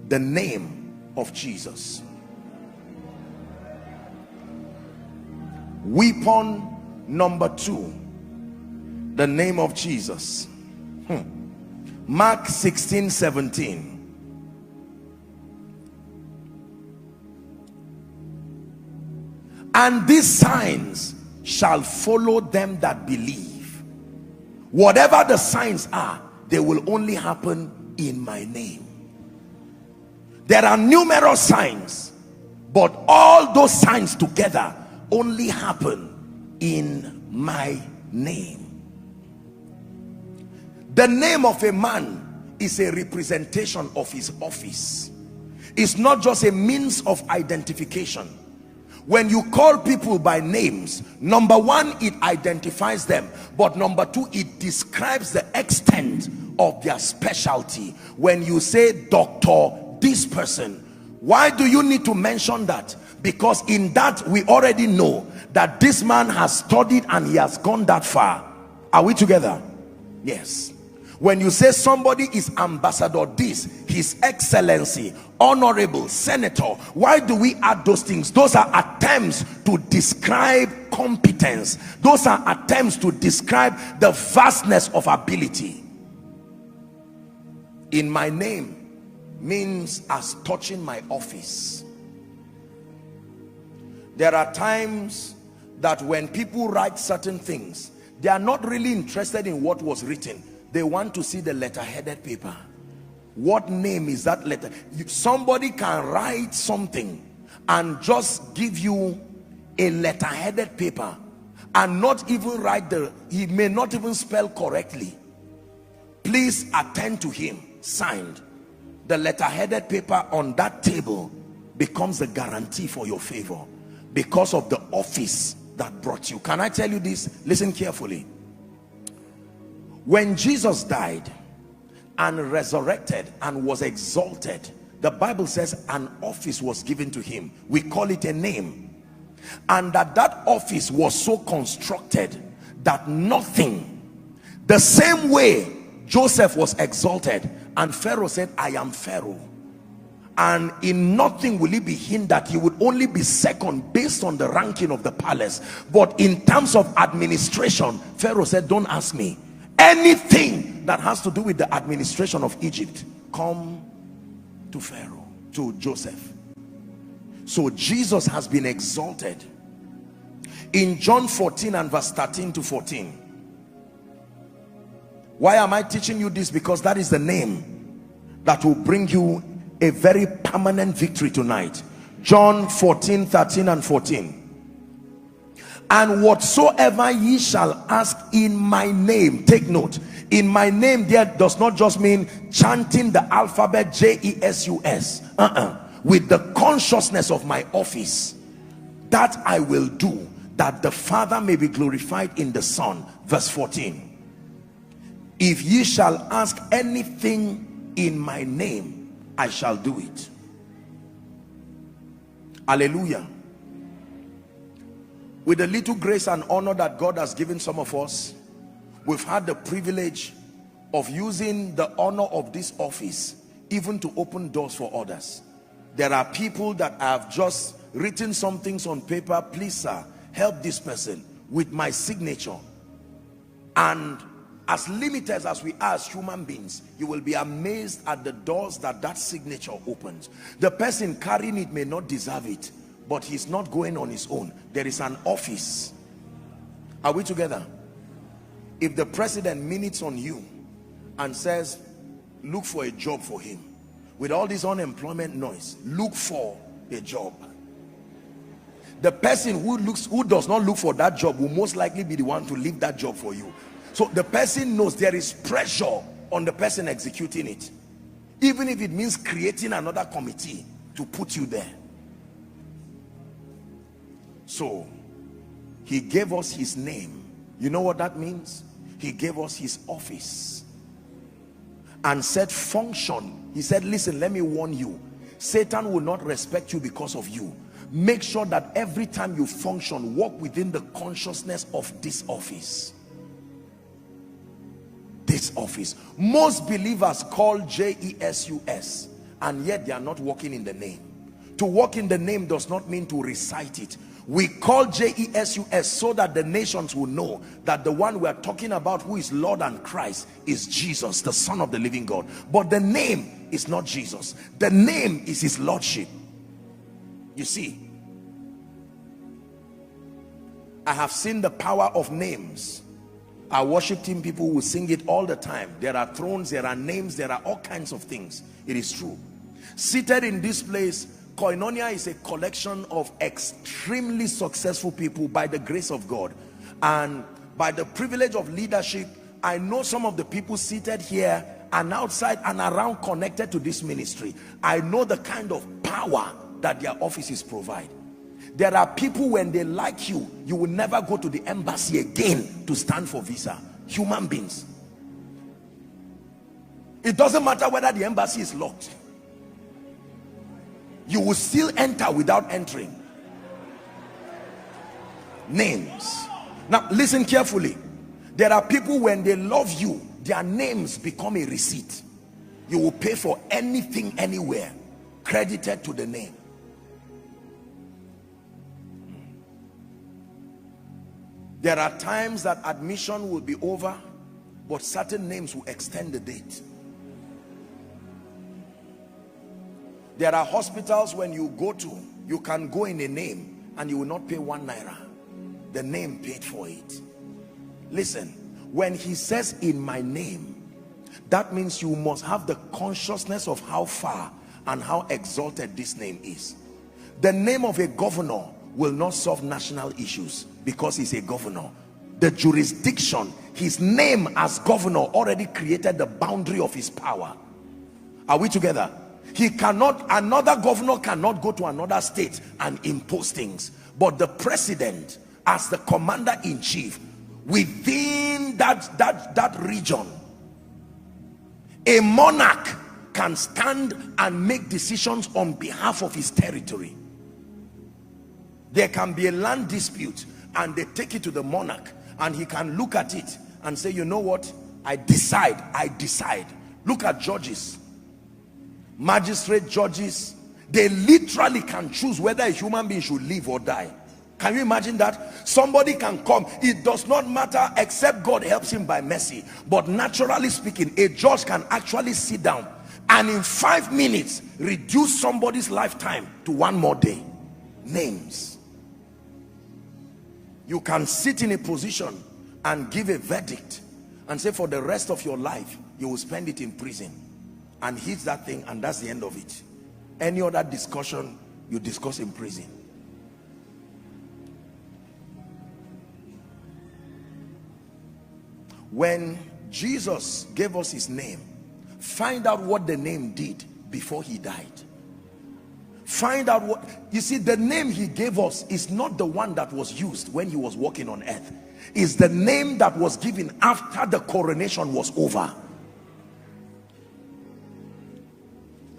The name of Jesus. Weapon number 2, the name of Jesus. Mark 16:17. And these signs shall follow them that believe. Whatever the signs are, they will only happen in my name. There are numerous signs, but all those signs together only happen in my name. The name of a man is a representation of his office. It's not just a means of identification. When you call people by names, number one, it identifies them, but number two, it describes the extent of their specialty. When you say doctor this person, why do you need to mention that? Because in that we already know that this man has studied and he has gone that far. Are we together? Yes. When you say somebody is ambassador this, his excellency, honorable, senator, why do we add those things? Those are attempts to describe competence. Those are attempts to describe the vastness of ability. In my name means as touching my office. There are times that when people write certain things, they are not really interested in what was written. They want to see the letter-headed paper. What name is that letter? Somebody can write something and just give you a letter-headed paper and not even write he may not even spell correctly. Please attend to him. Signed. The letter-headed paper on that table becomes a guarantee for your favor because of the office that brought you. Can I tell you this? Listen carefully. When Jesus died and resurrected and was exalted, the Bible says an office was given to him. We call it a name. And that office was so constructed that nothing, the same way Joseph was exalted and Pharaoh said, I am Pharaoh, and in nothing will he be hindered. He would only be second based on the ranking of the palace. But in terms of administration, Pharaoh said, don't ask me. Anything that has to do with the administration of Egypt, come to Pharaoh, to Joseph. So Jesus has been exalted. In John 14 and verse 13 to 14. Why am I teaching you this? Because that is the name that will bring you a very permanent victory tonight. John 14, 13 and 14. And whatsoever ye shall ask in my name, take note, in my name there does not just mean chanting the alphabet Jesus, with the consciousness of my office, that I will do, that the Father may be glorified in the Son. Verse 14. If ye shall ask anything in my name, I shall do it. Hallelujah. With the little grace and honor that God has given some of us, we've had the privilege of using the honor of this office even to open doors for others. There are people that have just written some things on paper. Please, sir, help this person with my signature. And as limited as we are as human beings, you will be amazed at the doors that that signature opens. The person carrying it may not deserve it, but he's not going on his own. There is an office. Are we together? If the president minutes on you and says, look for a job for him, with all this unemployment noise, look for a job. The person who does not look for that job will most likely be the one to leave that job for you. So the person knows there is pressure on the person executing it, even if it means creating another committee to put you there. So he gave us his name. You know what that means? He gave us his office and said function. He said, listen, let me warn you, Satan will not respect you because of you. Make sure that every time you function, walk within the consciousness of this office. This office. Most believers call Jesus and yet they are not walking in the name. To walk in the name does not mean to recite it. We call Jesus so that the nations will know that the one we are talking about, who is Lord and Christ, is Jesus, the Son of the living God. But the name is not Jesus. The name is his lordship. You see, I have seen the power of names. Our worship team people will sing it all the time. There are thrones, there are names, there are all kinds of things. It is true. Seated in this place, Koinonia is a collection of extremely successful people by the grace of God. And by the privilege of leadership, I know some of the people seated here and outside and around connected to this ministry. I know the kind of power that their offices provide. There are people, when they like you, you will never go to the embassy again to stand for visa. Human beings. It doesn't matter whether the embassy is locked. You will still enter without entering. Names. Now listen carefully. There are people, when they love you, their names become a receipt. You will pay for anything, anywhere, credited to the name. There are times that admission will be over, but certain names will extend the date. There are hospitals, when you go to, you can go in a name and you will not pay 1 naira. The name paid for it. Listen, when he says in my name, that means you must have the consciousness of how far and how exalted this name is. The name of a governor will not solve national issues because he's a governor. The jurisdiction, his name as governor already created the boundary of his power. Are we together? He cannot, another governor cannot go to another state and impose things. But the president, as the commander-in-chief, within that region, a monarch can stand and make decisions on behalf of his territory. There can be a land dispute and they take it to the monarch, and he can look at it and say, you know what, I decide. Look at judges, magistrate judges. They literally can choose whether a human being should live or die. Can you imagine that? Somebody can come, it does not matter except God helps him by mercy, but naturally speaking, a judge can actually sit down and in 5 minutes reduce somebody's lifetime to 1 more day. Names. You can sit in a position and give a verdict and say for the rest of your life you will spend it in prison, and hit that thing, and that's the end of it. Any other discussion you discuss in prison. When Jesus gave us his name, find out what the name did before he died. Find out what, you see, the name he gave us is not the one that was used when he was walking on earth. It's the name that was given after the coronation was over.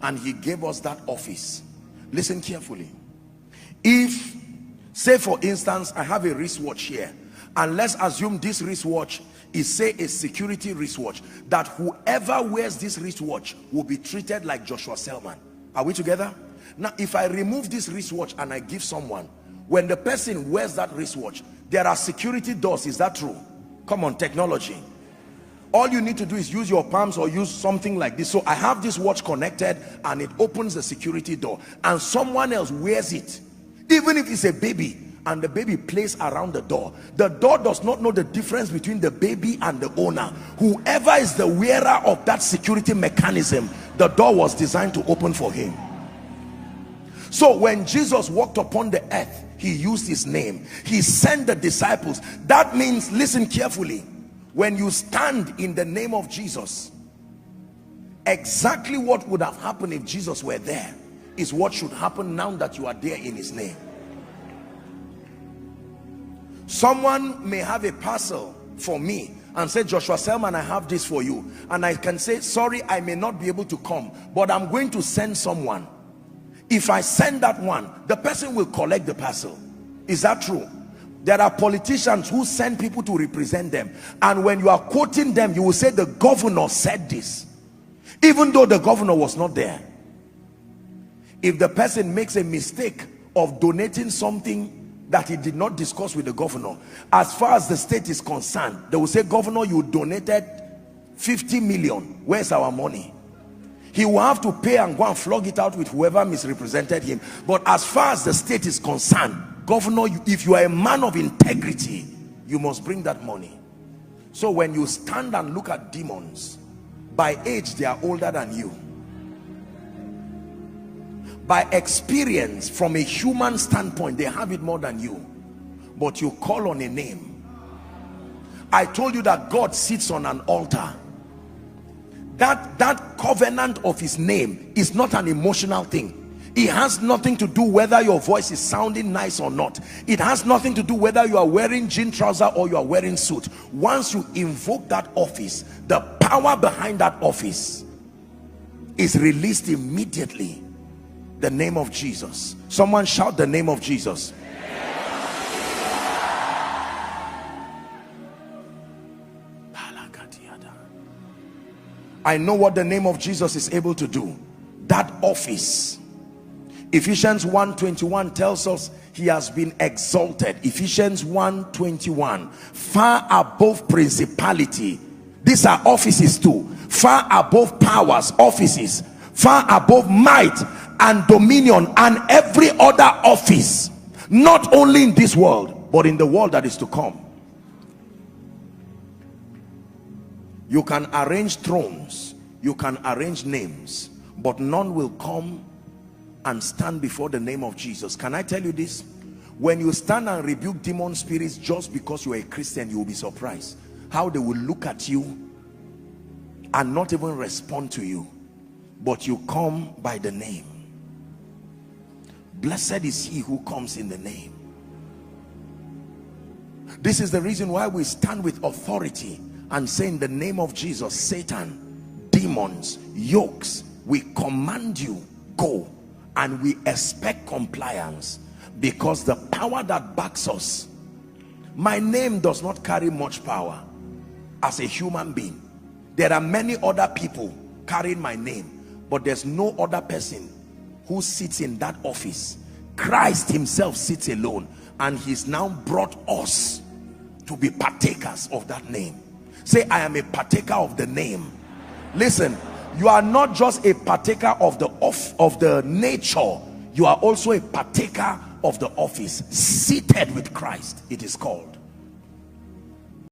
And he gave us that office. Listen carefully. If, say for instance, I have a wristwatch here, and let's assume this wristwatch is, say, a security wristwatch, that whoever wears this wristwatch will be treated like Joshua Selman. Are we together? Now, if I remove this wristwatch and I give someone, when the person wears that wristwatch, there are security doors. Is that true? Come on, technology. All you need to do is use your palms or use something like this. So I have this watch connected and it opens the security door, and someone else wears it, even if it's a baby, and the baby plays around the door does not know the difference between the baby and the owner. Whoever is the wearer of that security mechanism, the door was designed to open for him. So when Jesus walked upon the earth, he used his name. He sent the disciples. That means, listen carefully, when you stand in the name of Jesus, exactly what would have happened if Jesus were there is what should happen now that you are there in his name. Someone may have a parcel for me and say, Joshua Selman, I have this for you, and I can say, sorry, I may not be able to come, but I'm going to send someone. If I send that one, the person will collect the parcel. Is that true? There are politicians who send people to represent them, and when you are quoting them, you will say the governor said this, even though the governor was not there. If the person makes a mistake of donating something that he did not discuss with the governor, as far as the state is concerned, they will say, governor, you donated 50 million. Where's our money? He will have to pay and go and flog it out with whoever misrepresented him. But as far as the state is concerned, governor, if you are a man of integrity, you must bring that money. So when you stand and look at demons, by age they are older than you. By experience, from a human standpoint, they have it more than you. But you call on a name. I told you that God sits on an altar. That covenant of his name is not an emotional thing. It has nothing to do whether your voice is sounding nice or not. It has nothing to do whether you are wearing jean trouser or you are wearing suit. Once you invoke that office, the power behind that office is released immediately. The name of Jesus. Someone shout the name of Jesus. I know what the name of Jesus is able to do. That office. Ephesians 1:21 tells us he has been exalted. Ephesians 1:21, far above principality. These are offices too. Far above powers, offices. Far above might and dominion and every other office, not only in this world but in the world that is to come. You can arrange thrones, you can arrange names, but none will come and stand before the name of Jesus. Can I tell you this? When you stand and rebuke demon spirits just because you are a Christian, you will be surprised how they will look at you and not even respond to you. But you come by the name. Blessed is he who comes in the name. This is the reason why we stand with authority and say, in the name of Jesus, Satan, demons, yokes, we command you, go. And we expect compliance, because the power that backs us, my name does not carry much power as a human being. There are many other people carrying my name, but there's no other person who sits in that office. Christ himself sits alone, and he's now brought us to be partakers of that name. Say, I am a partaker of the name. Listen, you are not just a partaker of the nature, you are also a partaker of the office. Seated with Christ, it is called.